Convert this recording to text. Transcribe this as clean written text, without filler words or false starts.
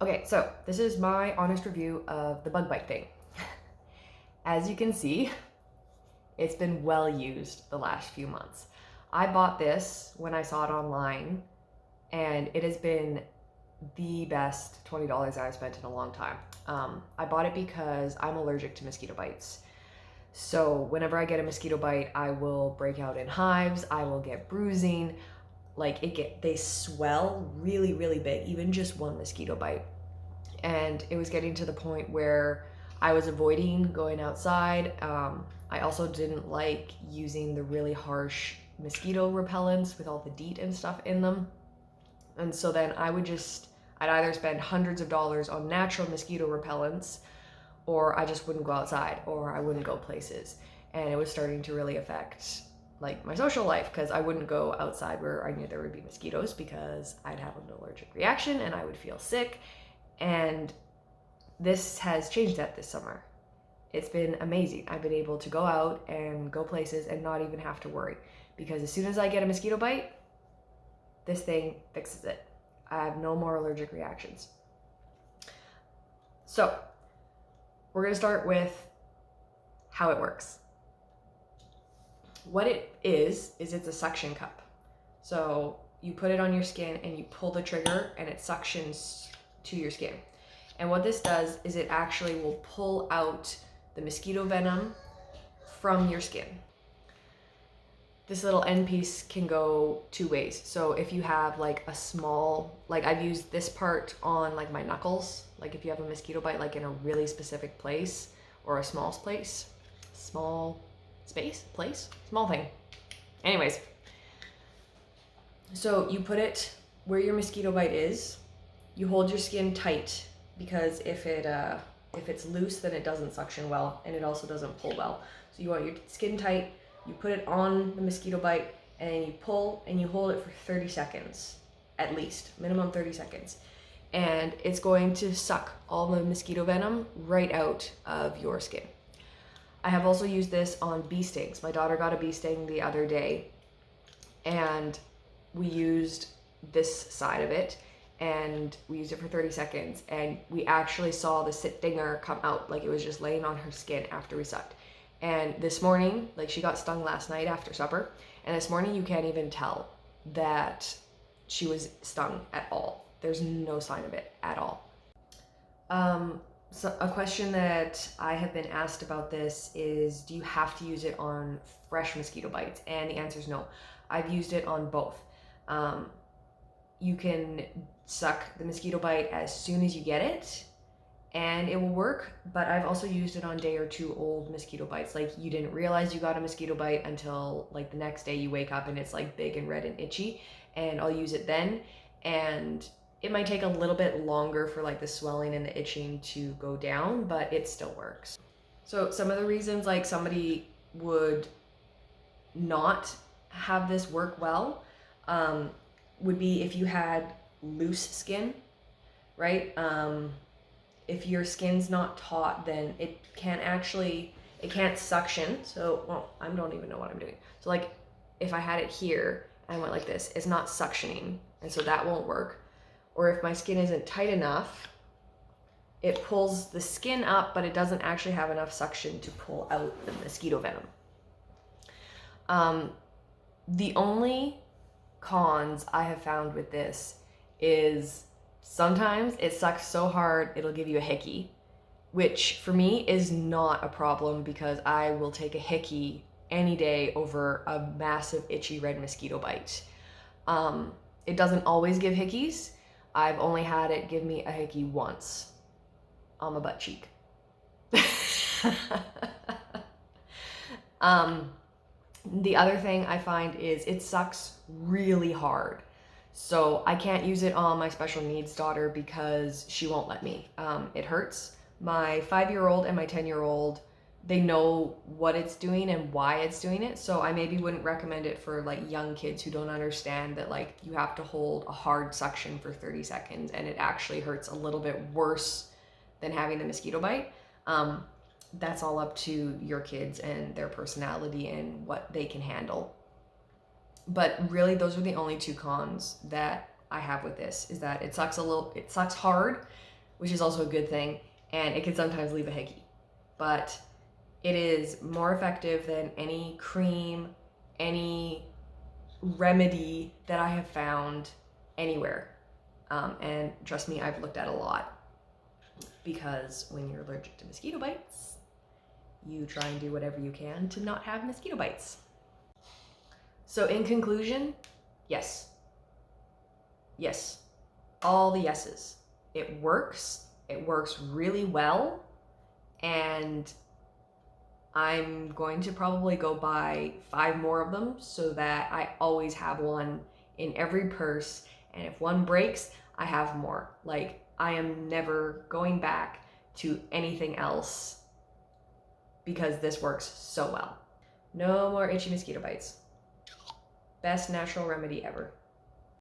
Okay, so this is my honest review of the bug bite thing. As you can see, it's been well used the last few months. I bought this when I saw it online, and it has been the best $20 I've spent in a long time. I bought it because I'm allergic to mosquito bites. So whenever I get a mosquito bite, I will break out in hives, I will get bruising, they swell really, really big, even just one mosquito bite. And it was getting to the point where I was avoiding going outside. I also didn't like using the really harsh mosquito repellents with all the DEET and stuff in them. And so then I'd either spend hundreds of dollars on natural mosquito repellents, or I just wouldn't go outside, or I wouldn't go places. And it was starting to really affect like my social life, because I wouldn't go outside where I knew there would be mosquitoes, because I'd have an allergic reaction and I would feel sick. And this has changed that this summer. It's been amazing. I've been able to go out and go places and not even have to worry, because as soon as I get a mosquito bite, this thing fixes it. I have no more allergic reactions. So we're gonna start with how it works. What it is it's a suction cup. So you put it on your skin and you pull the trigger and it suctions to your skin. And what this does is it actually will pull out the mosquito venom from your skin. This little end piece can go two ways. So if you have like a small, like I've used this part on like my knuckles, like if you have a mosquito bite like in a really specific place, or a small thing. Anyways, so you put it where your mosquito bite is. You hold your skin tight, because if it's loose, then it doesn't suction well, and it also doesn't pull well. So you want your skin tight. You put it on the mosquito bite, and you pull and you hold it for 30 seconds, at least, minimum 30 seconds. And it's going to suck all the mosquito venom right out of your skin. I have also used this on bee stings. My daughter got a bee sting the other day, and we used this side of it, and we used it for 30 seconds, and we actually saw the stinger come out, like it was just laying on her skin after we sucked. And this morning, like she got stung last night after supper, and this morning you can't even tell that she was stung at all. There's no sign of it at all. So a question that I have been asked about this is, do you have to use it on fresh mosquito bites? And the answer is no. I've used it on both. You can suck the mosquito bite as soon as you get it, and it will work, but I've also used it on day or two old mosquito bites. Like you didn't realize you got a mosquito bite until like the next day you wake up and it's like big and red and itchy, and I'll use it then. And it might take a little bit longer for like the swelling and the itching to go down, but it still works. So some of the reasons like somebody would not have this work well would be if you had loose skin, right? If your skin's not taut, then it can't suction. So, well, I don't even know what I'm doing. So like if I had it here and I went like this, it's not suctioning, and so that won't work. Or if my skin isn't tight enough, it pulls the skin up, but it doesn't actually have enough suction to pull out the mosquito venom. The only cons I have found with this is sometimes it sucks so hard it'll give you a hickey, which for me is not a problem, because I will take a hickey any day over a massive itchy red mosquito bite. It doesn't always give hickeys. I've only had it give me a hickey once on my butt cheek. The other thing I find is it sucks really hard. So I can't use it on my special needs daughter because she won't let me. It hurts. My 5-year-old and my 10-year-old, they know what it's doing and why it's doing it. So I maybe wouldn't recommend it for like young kids who don't understand that like you have to hold a hard suction for 30 seconds and it actually hurts a little bit worse than having the mosquito bite. That's all up to your kids and their personality and what they can handle. But really, those are the only two cons that I have with this, is that it sucks hard, which is also a good thing, and it can sometimes leave a hickey. But it is more effective than any cream, any remedy that I have found anywhere. And trust me, I've looked at a lot, because when you're allergic to mosquito bites, you try and do whatever you can to not have mosquito bites. So in conclusion, yes. Yes. All the yeses. It works. It works really well. And I'm going to probably go buy 5 more of them so that I always have one in every purse. And if one breaks, I have more. Like, I am never going back to anything else because this works so well. No more itchy mosquito bites. Best natural remedy ever.